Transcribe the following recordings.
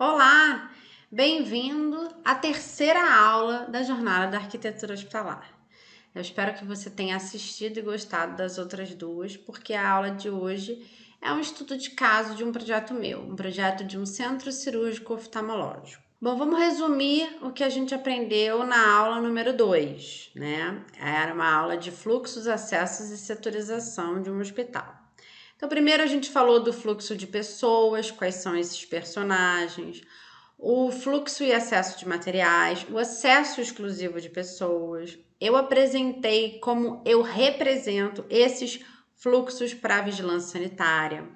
Olá, bem-vindo à terceira aula da Jornada da Arquitetura Hospitalar. Eu espero que você tenha assistido e gostado das outras duas, porque a aula de hoje é um estudo de caso de um projeto meu, um projeto de um centro cirúrgico oftalmológico. Bom, vamos resumir o que a gente aprendeu na aula número 2, né? Era uma aula de fluxos, acessos e setorização de um hospital. Então, primeiro a gente falou do fluxo de pessoas, quais são esses personagens, o fluxo e acesso de materiais, o acesso exclusivo de pessoas. Eu apresentei como eu represento esses fluxos para a vigilância sanitária.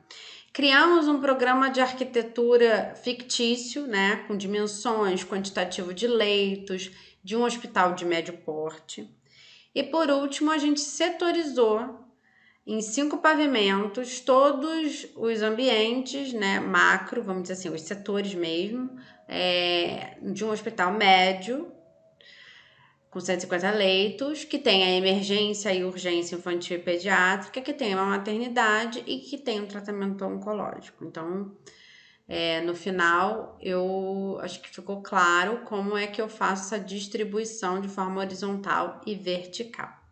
Criamos um programa de arquitetura fictício, né, com dimensões, quantitativo de leitos, de um hospital de médio porte. E por último, a gente setorizou em 5 pavimentos todos os ambientes, né, macro, vamos dizer assim, os setores mesmo, de um hospital médio, com 150 leitos, que tem a emergência e urgência infantil e pediátrica, que tem uma maternidade e que tem um tratamento oncológico. Então, no final, eu acho que ficou claro como é que eu faço essa distribuição de forma horizontal e vertical.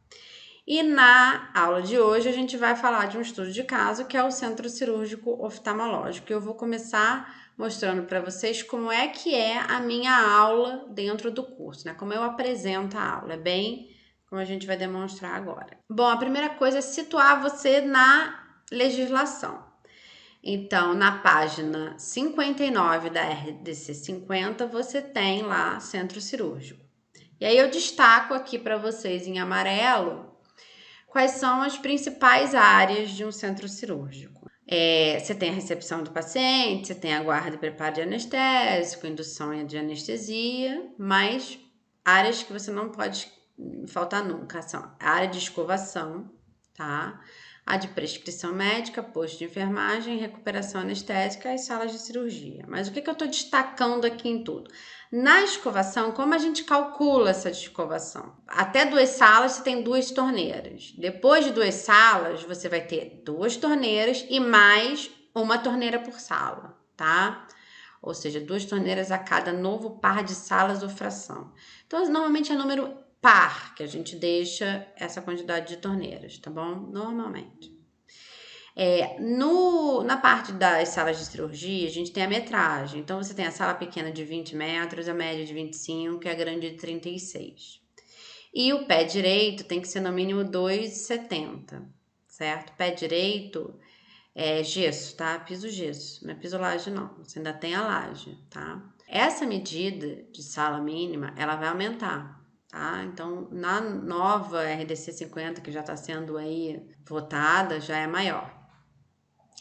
E na aula de hoje a gente vai falar de um estudo de caso que é o Centro Cirúrgico Oftalmológico. Eu vou começar mostrando para vocês como é que é a minha aula dentro do curso, né? Como eu apresento a aula, é bem como a gente vai demonstrar agora. Bom, a primeira coisa é situar você na legislação. Então, na página 59 da RDC 50, você tem lá Centro Cirúrgico. E aí eu destaco aqui para vocês em amarelo quais são as principais áreas de um centro cirúrgico. Você tem a recepção do paciente, você tem a guarda e preparo de anestésico, indução de anestesia, mas áreas que você não pode faltar nunca são a área de escovação, tá? A de prescrição médica, posto de enfermagem, recuperação anestésica e salas de cirurgia. Mas o que eu estou destacando aqui em tudo? Na escovação, como a gente calcula essa escovação? Até 2 salas você tem 2 torneiras. Depois de 2 salas, você vai ter 2 torneiras e mais uma torneira por sala, tá? Ou seja, 2 torneiras a cada novo par de salas ou fração. Então, normalmente é número par que a gente deixa essa quantidade de torneiras, tá bom? Normalmente. Na parte das salas de cirurgia, a gente tem a metragem. Então, você tem a sala pequena de 20 metros, a média de 25 e a grande de 36. E o pé direito tem que ser no mínimo 2,70, certo? Pé direito é gesso, tá? Piso gesso, não é piso laje não, você ainda tem a laje, tá? Essa medida de sala mínima, ela vai aumentar, tá? Então, na nova RDC 50, que já está sendo aí votada, já é maior.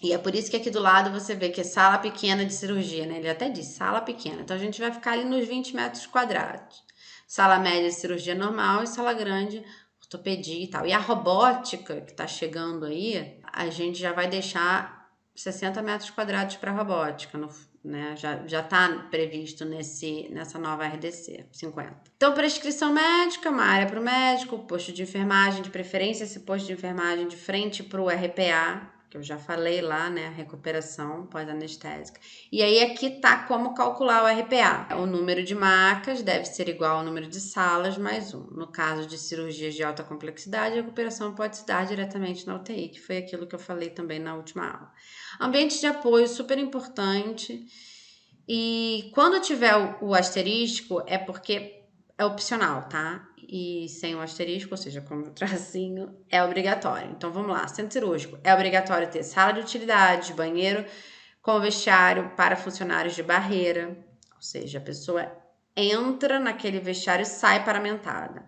E é por isso que aqui do lado você vê que é sala pequena de cirurgia, né? Ele até diz sala pequena. Então, a gente vai ficar ali nos 20 metros quadrados. Sala média de cirurgia normal e sala grande, ortopedia e tal. E a robótica que tá chegando aí, a gente já vai deixar 60 metros quadrados para robótica, né? Já tá previsto nessa nova RDC 50. Então, prescrição médica, uma área para o médico, posto de enfermagem, de preferência esse posto de enfermagem de frente para o RPA, que eu já falei lá, né, a recuperação pós-anestésica. E aí aqui tá como calcular o RPA. O número de macas deve ser igual ao número de salas mais 1. No caso de cirurgias de alta complexidade, a recuperação pode se dar diretamente na UTI, que foi aquilo que eu falei também na última aula. Ambiente de apoio, super importante. E quando tiver o asterisco, é porque é opcional, tá? E sem o asterisco, ou seja, com o tracinho, é obrigatório. Então, vamos lá. Centro cirúrgico. É obrigatório ter sala de utilidades, banheiro com vestiário para funcionários de barreira. Ou seja, a pessoa entra naquele vestiário e sai paramentada.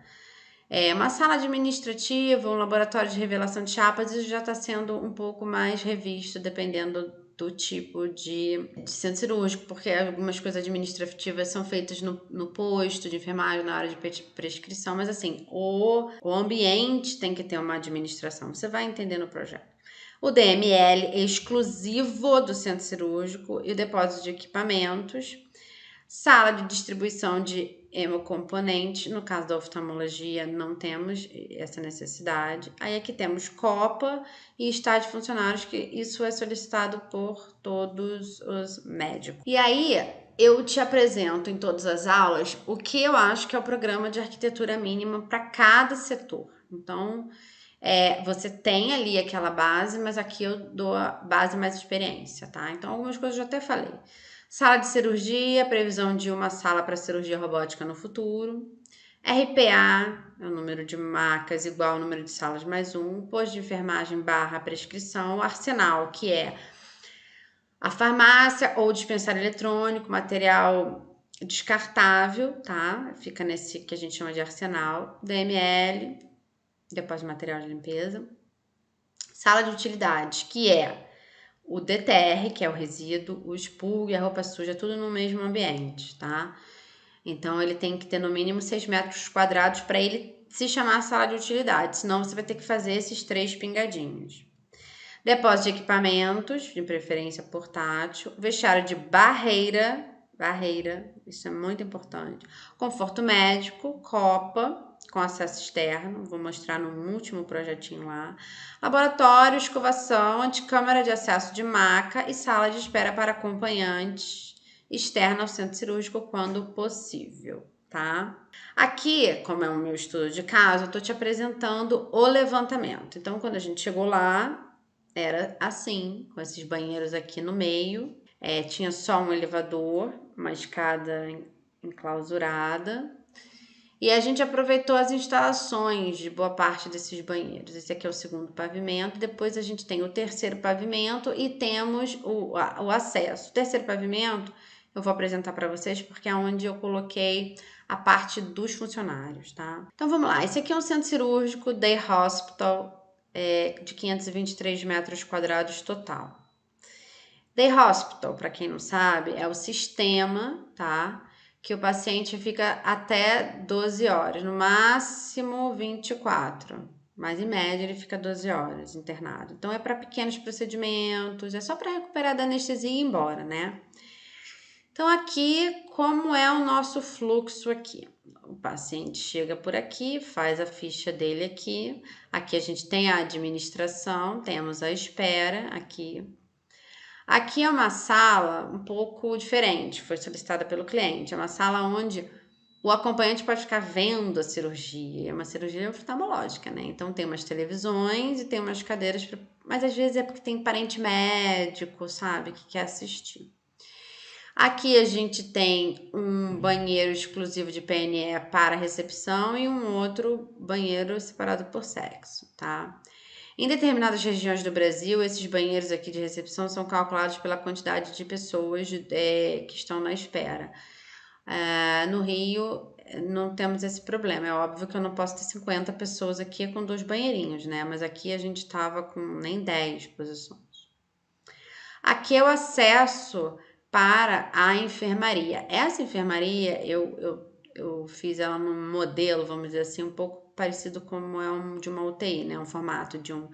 Uma sala administrativa, um laboratório de revelação de chapas, isso já está sendo um pouco mais revisto, dependendo do tipo de centro cirúrgico, porque algumas coisas administrativas são feitas no posto de enfermagem, na hora de prescrição, mas assim, o ambiente tem que ter uma administração, você vai entender no projeto. O DML é exclusivo do centro cirúrgico e o depósito de equipamentos. Sala de distribuição de hemocomponente, no caso da oftalmologia não temos essa necessidade. Aí aqui temos copa e estágio de funcionários, que isso é solicitado por todos os médicos. E aí, eu te apresento em todas as aulas o que eu acho que é o programa de arquitetura mínima para cada setor. Então, você tem ali aquela base, mas aqui eu dou a base mais experiência, tá? Então, algumas coisas eu já até falei. Sala de cirurgia, previsão de uma sala para cirurgia robótica no futuro. RPA, é o número de macas igual ao número de salas mais um. Posto de enfermagem / prescrição. Arsenal, que é a farmácia ou dispensário eletrônico, material descartável, tá? Fica nesse que a gente chama de arsenal. DML, depósito de material de limpeza. Sala de utilidades, que é o DTR, que é o resíduo, o expurgo e a roupa suja, tudo no mesmo ambiente, tá? Então, ele tem que ter no mínimo 6 metros quadrados para ele se chamar sala de utilidade, senão você vai ter que fazer esses 3 pingadinhos. Depósito de equipamentos, de preferência portátil, vestiário de barreira, isso é muito importante. Conforto médico, copa, com acesso externo, vou mostrar no último projetinho lá. Laboratório, escovação, anticâmara de acesso de maca e sala de espera para acompanhantes externa ao centro cirúrgico quando possível, tá? Aqui, como é o meu estudo de caso, eu tô te apresentando o levantamento. Então, quando a gente chegou lá, era assim, com esses banheiros aqui no meio. Tinha só um elevador, uma escada enclausurada. E a gente aproveitou as instalações de boa parte desses banheiros. Esse aqui é o segundo pavimento. Depois a gente tem o terceiro pavimento e temos o acesso. O terceiro pavimento eu vou apresentar para vocês porque é onde eu coloquei a parte dos funcionários, tá? Então vamos lá. Esse aqui é um centro cirúrgico, Day Hospital, de 523 metros quadrados total. Day Hospital, para quem não sabe, é o sistema, tá? Que o paciente fica até 12 horas, no máximo 24, mas em média ele fica 12 horas internado. Então é para pequenos procedimentos, é só para recuperar da anestesia e ir embora, né? Então aqui, como é o nosso fluxo aqui? O paciente chega por aqui, faz a ficha dele aqui. Aqui a gente tem a administração, temos a espera aqui. Aqui é uma sala um pouco diferente, foi solicitada pelo cliente. É uma sala onde o acompanhante pode ficar vendo a cirurgia. É uma cirurgia oftalmológica, né? Então tem umas televisões e tem umas cadeiras, mas às vezes é porque tem parente médico, sabe, que quer assistir. Aqui a gente tem um banheiro exclusivo de PNE para recepção e um outro banheiro separado por sexo, tá? Em determinadas regiões do Brasil, esses banheiros aqui de recepção são calculados pela quantidade de pessoas que estão na espera. No Rio, não temos esse problema. É óbvio que eu não posso ter 50 pessoas aqui com 2 banheirinhos, né? Mas aqui a gente estava com nem 10 posições. Aqui é o acesso para a enfermaria. Essa enfermaria, eu fiz ela num modelo, vamos dizer assim, um pouco parecido como é de uma UTI, né? Um formato de um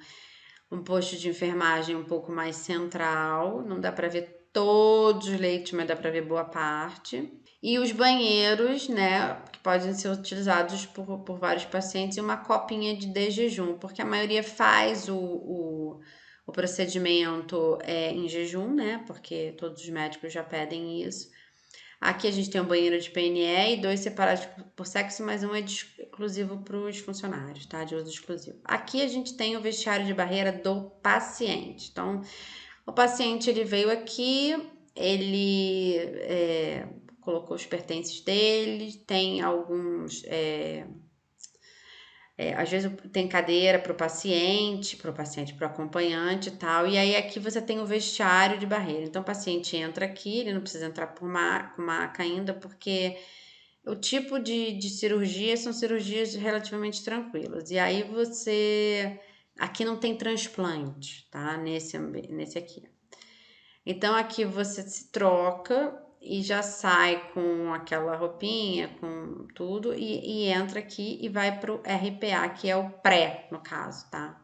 posto de enfermagem um pouco mais central. Não dá para ver todos os leitos, mas dá para ver boa parte. E os banheiros, né, que podem ser utilizados por vários pacientes, e uma copinha de jejum, porque a maioria faz o procedimento em jejum, né? Porque todos os médicos já pedem isso. Aqui a gente tem um banheiro de PNE e 2 separados por sexo, mas um é exclusivo para os funcionários, tá? De uso exclusivo. Aqui a gente tem o vestiário de barreira do paciente. Então, o paciente ele veio aqui, ele colocou os pertences dele, tem alguns às vezes tem cadeira para o paciente, para o acompanhante e tal. E aí aqui você tem o vestiário de barreira. Então o paciente entra aqui, ele não precisa entrar com maca ainda, porque o tipo de cirurgia são cirurgias relativamente tranquilas. E aí aqui não tem transplante, tá? Nesse aqui. Então aqui você se troca e já sai com aquela roupinha, com tudo, e entra aqui e vai pro RPA, que é o pré, no caso, tá?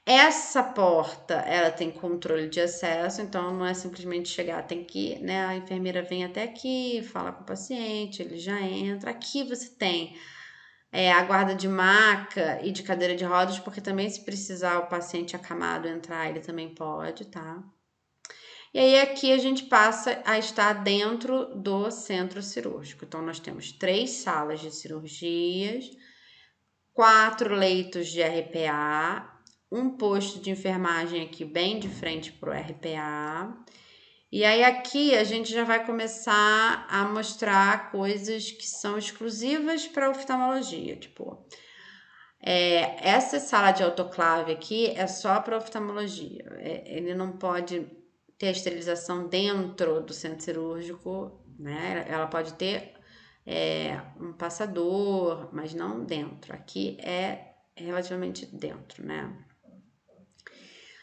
Essa porta, ela tem controle de acesso, então não é simplesmente chegar, tem que, né, a enfermeira vem até aqui, fala com o paciente, ele já entra. Aqui você tem a guarda de maca e de cadeira de rodas, porque também se precisar o paciente acamado entrar, ele também pode, tá? E aí aqui a gente passa a estar dentro do centro cirúrgico. Então nós temos 3 salas de cirurgias, 4 leitos de RPA, um posto de enfermagem aqui bem de frente para o RPA. E aí aqui a gente já vai começar a mostrar coisas que são exclusivas para oftalmologia, tipo, essa sala de autoclave aqui é só para oftalmologia. Ele não pode ter a esterilização dentro do centro cirúrgico, né? Ela pode ter um passador, mas não dentro. Aqui é relativamente dentro, né?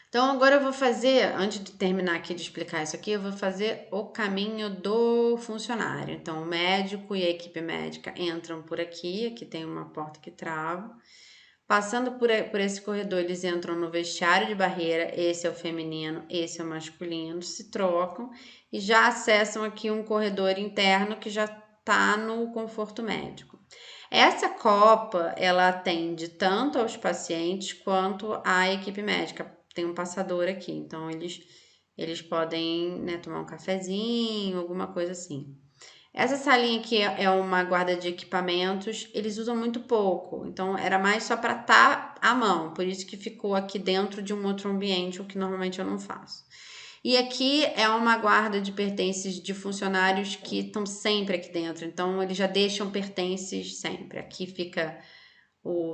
Então, agora eu vou fazer, antes de terminar aqui de explicar isso aqui, eu vou fazer o caminho do funcionário. Então, o médico e a equipe médica entram por aqui, aqui tem uma porta que trava. Passando por esse corredor, eles entram no vestiário de barreira, esse é o feminino, esse é o masculino, se trocam e já acessam aqui um corredor interno que já está no conforto médico. Essa copa, ela atende tanto aos pacientes quanto à equipe médica. Tem um passador aqui, então eles podem, né, tomar um cafezinho, alguma coisa assim. Essa salinha aqui é uma guarda de equipamentos, eles usam muito pouco, então era mais só para estar à mão, por isso que ficou aqui dentro de um outro ambiente, o que normalmente eu não faço. E aqui é uma guarda de pertences de funcionários que estão sempre aqui dentro, então eles já deixam pertences sempre. Aqui fica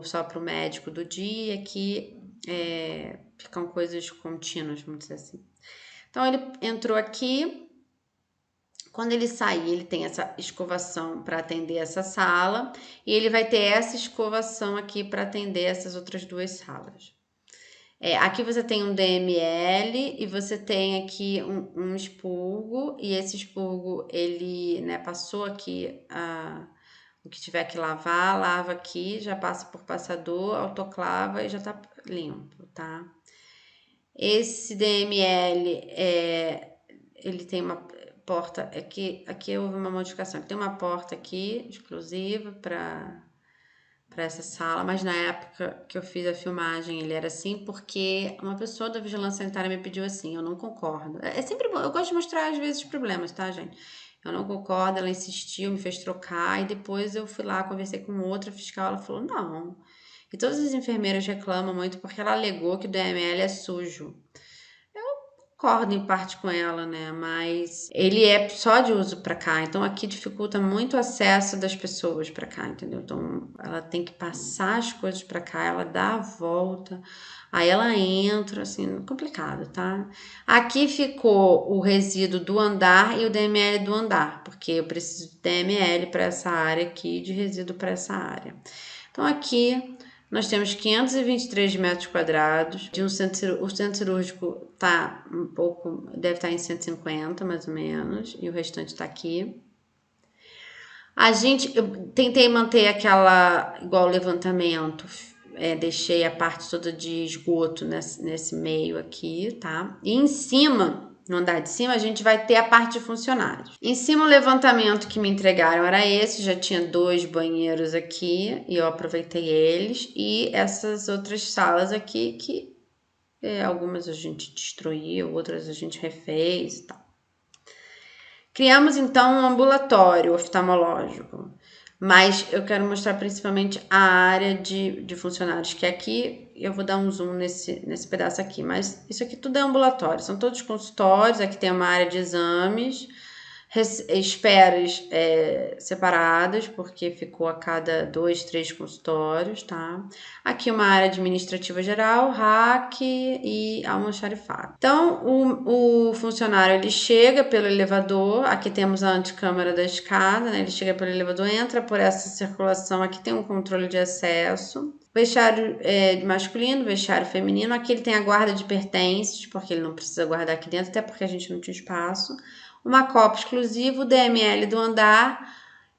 só para o médico do dia, aqui ficam coisas contínuas, vamos dizer assim. Então ele entrou aqui. Quando ele sair, ele tem essa escovação para atender essa sala e ele vai ter essa escovação aqui para atender essas outras 2 salas. Aqui você tem um DML e você tem aqui um expurgo e esse expurgo ele, né, passou aqui o que tiver que lavar, lava aqui, já passa por passador, autoclava e já tá limpo, tá? Esse DML ele tem uma porta, aqui houve uma modificação, tem uma porta aqui exclusiva para essa sala, mas na época que eu fiz a filmagem ele era assim porque uma pessoa da vigilância sanitária me pediu assim, eu não concordo. É sempre bom, eu gosto de mostrar às vezes os problemas, tá, gente? Eu não concordo, ela insistiu, me fez trocar e depois eu fui lá, conversei com outra fiscal, ela falou, não. E todas as enfermeiras reclamam muito porque ela alegou que o DML é sujo. Concordo em parte com ela, né? Mas ele é só de uso para cá, então aqui dificulta muito o acesso das pessoas para cá, entendeu? Então ela tem que passar as coisas para cá, ela dá a volta, aí ela entra, assim, complicado, tá? Aqui ficou o resíduo do andar e o DML do andar, porque eu preciso de DML para essa área aqui, de resíduo para essa área. Então aqui nós temos 523 metros quadrados. O centro cirúrgico tá um pouco, deve estar em 150 mais ou menos, e o restante está aqui. Eu tentei manter aquela, igual o levantamento, deixei a parte toda de esgoto nesse meio aqui, tá? E em cima, no andar de cima, a gente vai ter a parte de funcionários. Em cima, o levantamento que me entregaram era esse, já tinha 2 banheiros aqui, e eu aproveitei eles, e essas outras salas aqui, que algumas a gente destruiu, outras a gente refez e tal. Criamos, então, um ambulatório oftalmológico, mas eu quero mostrar principalmente a área de funcionários, que aqui eu vou dar um zoom nesse pedaço aqui, mas isso aqui tudo é ambulatório, são todos consultórios, aqui tem uma área de exames, esperas separadas, porque ficou a cada 2, 3 consultórios, tá? Aqui uma área administrativa geral, RAC e almoxarifado. Então, o funcionário, ele chega pelo elevador, aqui temos a antecâmara da escada, né? Ele chega pelo elevador, entra por essa circulação, aqui tem um controle de acesso, vestiário masculino, vestiário feminino, aqui ele tem a guarda de pertences, porque ele não precisa guardar aqui dentro, até porque a gente não tinha espaço, uma copa exclusiva, o DML do andar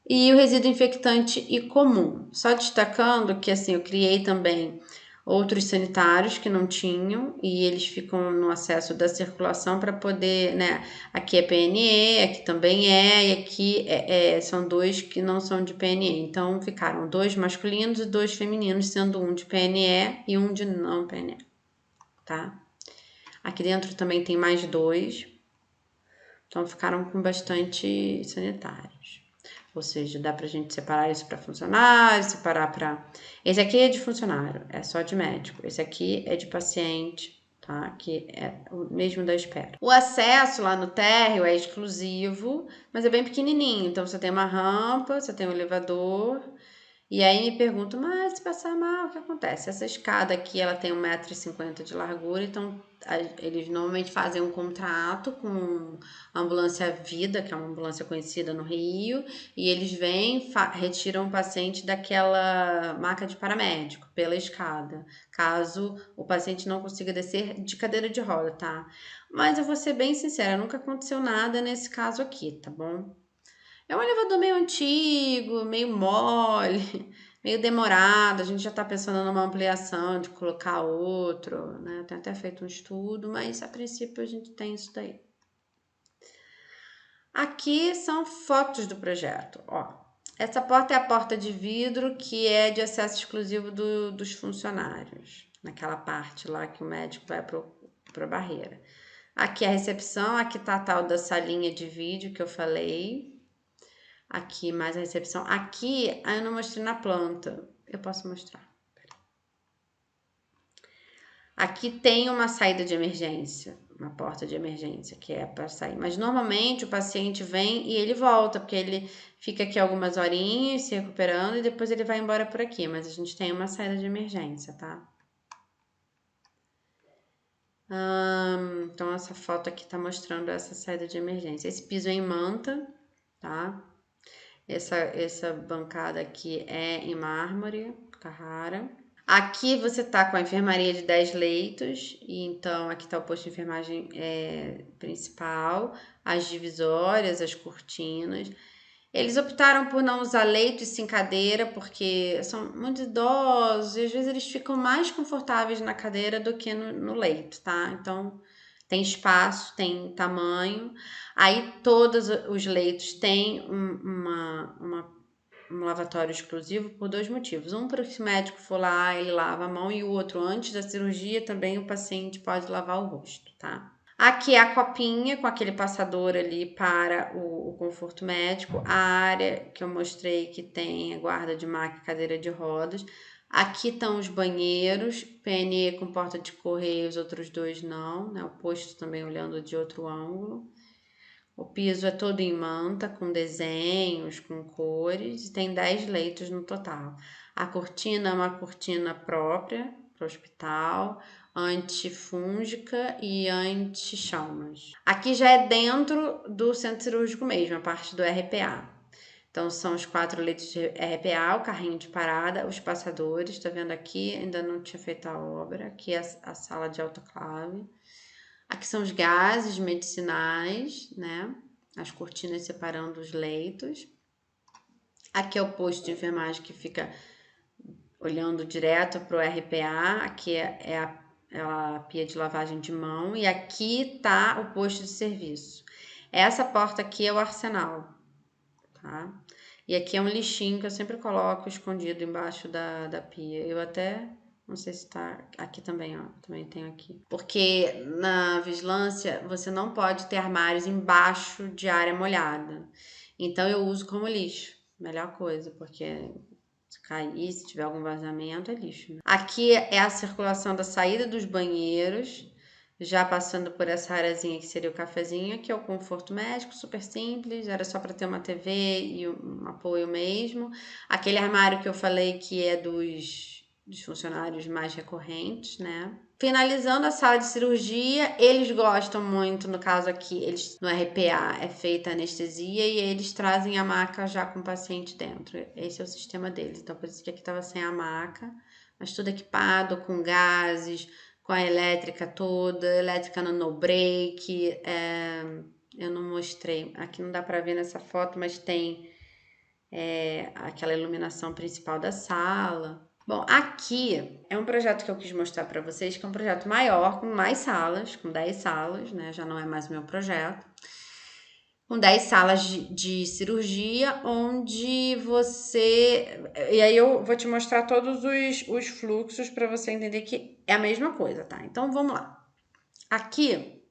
e o resíduo infectante e comum. Só destacando que assim, eu criei também outros sanitários que não tinham e eles ficam no acesso da circulação para poder, né? Aqui é PNE, aqui também e aqui são 2 que não são de PNE. Então ficaram 2 masculinos e 2 femininos, sendo um de PNE e um de não PNE, tá? Aqui dentro também tem mais 2. Então, ficaram com bastante sanitários. Ou seja, dá pra gente separar isso para funcionário, separar para... Esse aqui é de funcionário, é só de médico. Esse aqui é de paciente, tá? Que é o mesmo da espera. O acesso lá no térreo é exclusivo, mas é bem pequenininho. Então, você tem uma rampa, você tem um elevador... E aí me pergunto, mas se passar mal, o que acontece? Essa escada aqui, ela tem 1,50 m de largura, então eles normalmente fazem um contrato com a Ambulância Vida, que é uma ambulância conhecida no Rio, e eles vêm, retiram o paciente daquela maca de paramédico pela escada, caso o paciente não consiga descer de cadeira de roda, tá? Mas eu vou ser bem sincera, nunca aconteceu nada nesse caso aqui, tá bom? É um elevador meio antigo, meio mole, meio demorado. A gente já está pensando numa ampliação, de colocar outro, né? Tem até feito um estudo, mas a princípio a gente tem isso daí. Aqui são fotos do projeto, ó. Essa porta é a porta de vidro que é de acesso exclusivo dos funcionários, naquela parte lá que o médico vai para a barreira. Aqui é a recepção, aqui tá a tal da salinha de vídeo que eu falei. Aqui mais a recepção. Aqui, eu não mostrei na planta. Eu posso mostrar. Aqui tem uma saída de emergência, uma porta de emergência que é para sair. Mas normalmente o paciente vem e ele volta, porque ele fica aqui algumas horinhas se recuperando e depois ele vai embora por aqui. Mas a gente tem uma saída de emergência, tá? Então essa foto aqui tá mostrando essa saída de emergência. Esse piso é em manta, tá? Essa bancada aqui é em mármore, Carrara. Aqui você tá com a enfermaria de 10 leitos, e então aqui tá o posto de enfermagem principal, as divisórias, as cortinas. Eles optaram por não usar leito e sim cadeira, porque são muito idosos e às vezes eles ficam mais confortáveis na cadeira do que no leito, tá? Então tem espaço, tem tamanho. Aí todos os leitos têm um lavatório exclusivo por dois motivos. Um, para que se o médico for lá, ele lava a mão, e o outro, antes da cirurgia, também o paciente pode lavar o rosto, tá? Aqui é a copinha com aquele passador ali para o conforto médico. A área que eu mostrei que tem a guarda de maca e cadeira de rodas. Aqui estão os banheiros, PNE com porta de correio, os outros dois não, né? O posto também olhando de outro ângulo. O piso é todo em manta, com desenhos, com cores, e tem 10 leitos no total. A cortina é uma cortina própria para o hospital, antifúngica e anti-chamas. Aqui já é dentro do centro cirúrgico mesmo, a parte do RPA. Então, são os 4 leitos de RPA, o carrinho de parada, os passadores, tá vendo aqui? Ainda não tinha feito a obra. Aqui é a sala de autoclave. Aqui são os gases medicinais, né? As cortinas separando os leitos. Aqui é o posto de enfermagem que fica olhando direto para o RPA. Aqui é a pia de lavagem de mão. E aqui tá o posto de serviço. Essa porta aqui é o arsenal, tá? E aqui é um lixinho que eu sempre coloco escondido embaixo da pia. Eu até... Não sei se tá aqui também, ó. Também tem aqui. Porque na vigilância você não pode ter armários embaixo de área molhada. Então eu uso como lixo. Melhor coisa, porque se cair, se tiver algum vazamento, é lixo, né? Aqui é a circulação da saída dos banheiros, já passando por essa areazinha que seria o cafezinho. Aqui é o conforto médico, super simples, era só para ter uma TV e um apoio mesmo. Aquele armário que eu falei que é dos funcionários mais recorrentes, né? Finalizando a sala de cirurgia, eles gostam muito, no caso aqui, no RPA é feita anestesia e eles trazem a maca já com o paciente dentro. Esse é o sistema deles, então por isso que aqui estava sem a maca, mas tudo equipado com gases, com a elétrica toda, elétrica no no-break. Eu não mostrei, aqui não dá para ver nessa foto, mas tem aquela iluminação principal da sala. Bom, aqui é um projeto que eu quis mostrar para vocês, que é um projeto maior, com mais salas, com 10 salas, né? Já não é mais meu projeto. Com 10 salas de cirurgia, onde você... E aí eu vou te mostrar todos os fluxos para você entender que é a mesma coisa, tá? Então, vamos lá. Aqui,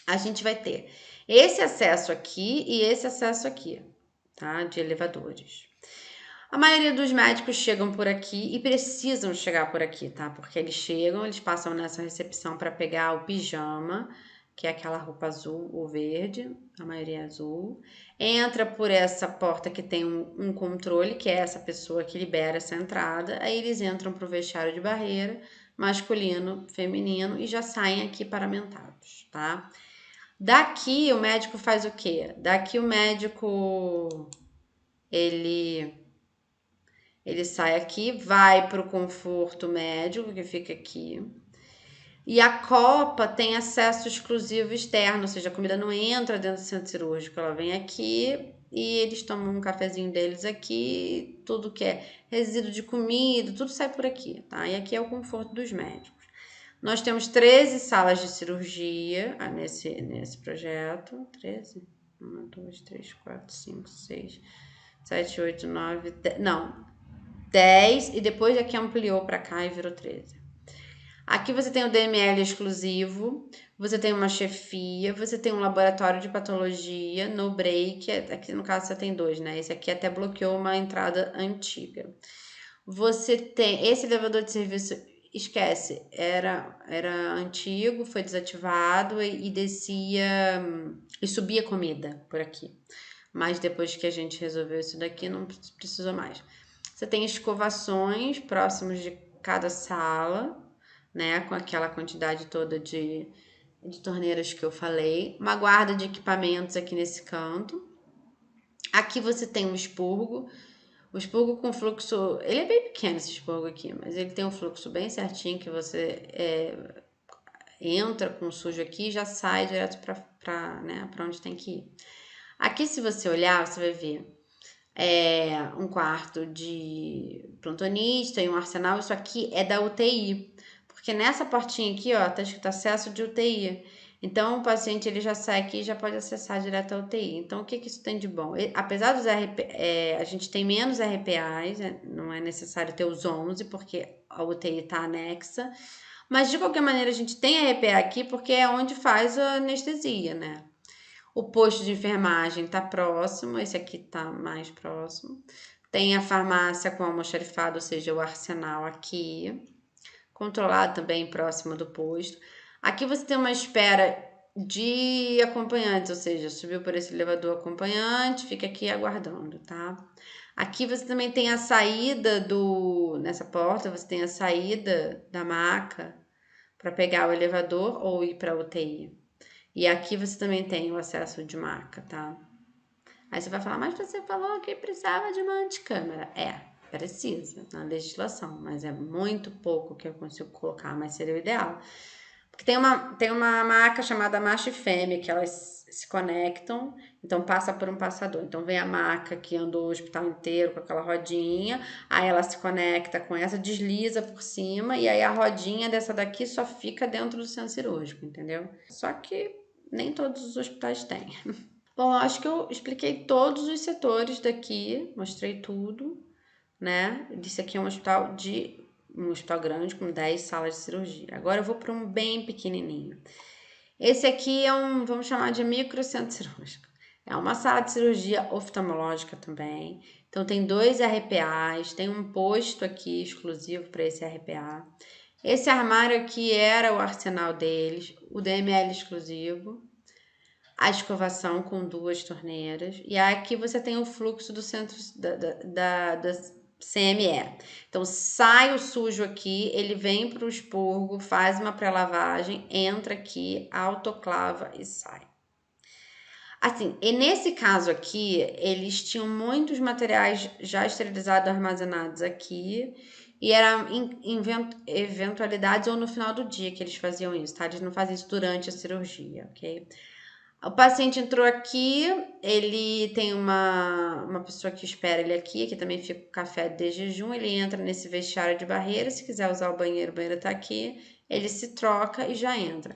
a gente vai ter Esse acesso aqui e esse acesso aqui, tá? De elevadores. A maioria dos médicos chegam por aqui e precisam chegar por aqui, tá? Porque eles chegam, eles passam nessa recepção para pegar o pijama, que é aquela roupa azul ou verde, a maioria é azul. Entra por essa porta que tem um controle, que é essa pessoa que libera essa entrada. Aí eles entram pro vestiário de barreira, masculino, feminino, e já saem aqui paramentados, tá? Daqui o médico faz o quê? Daqui o médico ele sai aqui, vai para o conforto médico, que fica aqui. E a copa tem acesso exclusivo externo, ou seja, a comida não entra dentro do centro cirúrgico, ela vem aqui e eles tomam um cafezinho deles aqui, tudo que é resíduo de comida, tudo sai por aqui, tá? E aqui é o conforto dos médicos. Nós temos 13 salas de cirurgia nesse projeto. 13? 1, 2, 3, 4, 5, 6, 7, 8, 9, 10. Não, 10 e depois aqui ampliou para cá e virou 13. Aqui você tem o DML exclusivo, você tem uma chefia, você tem um laboratório de patologia, no break, aqui no caso você tem 2, né? Esse aqui até bloqueou uma entrada antiga. Você tem esse elevador de serviço, esquece, era antigo, foi desativado e descia e subia comida por aqui. Mas depois que a gente resolveu isso daqui, não precisou mais. Você tem escovações próximos de cada sala, né? Com aquela quantidade toda de torneiras que eu falei. Uma guarda de equipamentos aqui nesse canto. Aqui você tem um expurgo. O expurgo com fluxo... Ele é bem pequeno esse expurgo aqui, mas ele tem um fluxo bem certinho que você entra com o sujo aqui e já sai direto para onde tem que ir. Aqui, se você olhar, você vai ver um quarto de plantonista e um arsenal. Isso aqui é da UTI, porque nessa portinha aqui, ó, tá escrito acesso de UTI. Então, o paciente ele já sai aqui e já pode acessar direto a UTI. Então, o que isso tem de bom? Apesar dos a gente tem menos RPAs, não é necessário ter os 11, porque a UTI está anexa. Mas, de qualquer maneira, a gente tem RPA aqui porque é onde faz a anestesia, né? O posto de enfermagem está próximo, esse aqui está mais próximo. Tem a farmácia com almoxarifado, ou seja, o arsenal aqui. Controlado também próximo do posto. Aqui você tem uma espera de acompanhantes, ou seja, subiu por esse elevador acompanhante, fica aqui aguardando, tá? Aqui você também tem a saída nessa porta, você tem a saída da maca para pegar o elevador ou ir para a UTI. E aqui você também tem o acesso de maca, tá? Aí você vai falar, mas você falou que precisava de uma anticâmera. Precisa na legislação, mas é muito pouco que eu consigo colocar, mas seria o ideal. Porque tem uma maca chamada macho e fêmea, que elas se conectam, então passa por um passador. Então vem a maca que andou o hospital inteiro com aquela rodinha, aí ela se conecta com essa, desliza por cima, e aí a rodinha dessa daqui só fica dentro do centro cirúrgico, entendeu? Só que nem todos os hospitais têm. Bom, acho que eu expliquei todos os setores daqui, mostrei tudo, né? Isso aqui é um hospital grande com 10 salas de cirurgia. Agora eu vou para um bem pequenininho. Esse aqui é vamos chamar de microcentro cirúrgico. É uma sala de cirurgia oftalmológica também. Então tem 2 RPAs, tem um posto aqui exclusivo para esse RPA. Esse armário aqui era o arsenal deles, o DML exclusivo, a escovação com 2 torneiras. E aqui você tem o fluxo do centro da CME. Então, sai o sujo aqui, ele vem para o expurgo, faz uma pré-lavagem, entra aqui, autoclava e sai. Assim, e nesse caso aqui, eles tinham muitos materiais já esterilizados armazenados aqui, e era eventualidades ou no final do dia que eles faziam isso, tá? Eles não fazem isso durante a cirurgia, ok? O paciente entrou aqui, ele tem uma pessoa que espera ele aqui também fica com café de jejum, ele entra nesse vestiário de barreira, se quiser usar o banheiro tá aqui, ele se troca e já entra.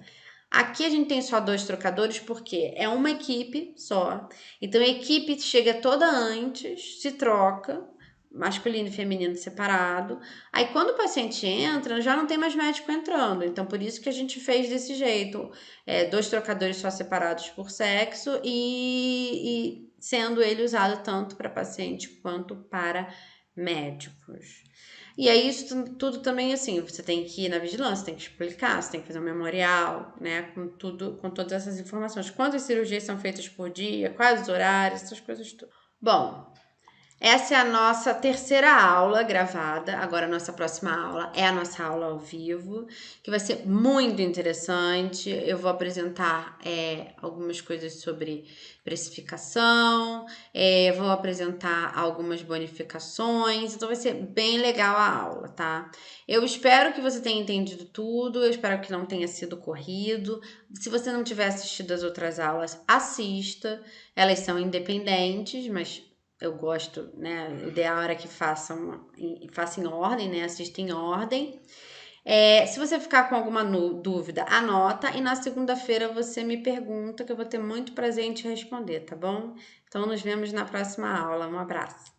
Aqui a gente tem só 2 trocadores porque é uma equipe só, então a equipe chega toda antes, se troca, masculino e feminino separado. Aí quando o paciente entra, já não tem mais médico entrando. Então por isso que a gente fez desse jeito, 2 trocadores só separados por sexo e sendo ele usado tanto para paciente quanto para médicos. E aí isso tudo também assim, você tem que ir na vigilância, tem que explicar, você tem que fazer um memorial, né, com tudo, com todas essas informações. Quantas cirurgias são feitas por dia, quais os horários, essas coisas tudo. Bom, essa é a nossa terceira aula gravada. Agora, a nossa próxima aula é a nossa aula ao vivo, que vai ser muito interessante. Eu vou apresentar algumas coisas sobre precificação, vou apresentar algumas bonificações, então vai ser bem legal a aula, tá? Eu espero que você tenha entendido tudo, eu espero que não tenha sido corrido. Se você não tiver assistido as outras aulas, assista. Elas são independentes, mas eu gosto, né? O ideal era que façam em ordem, né? Assista em ordem. Se você ficar com alguma dúvida, anota e na segunda-feira você me pergunta que eu vou ter muito prazer em te responder, tá bom? Então nos vemos na próxima aula. Um abraço.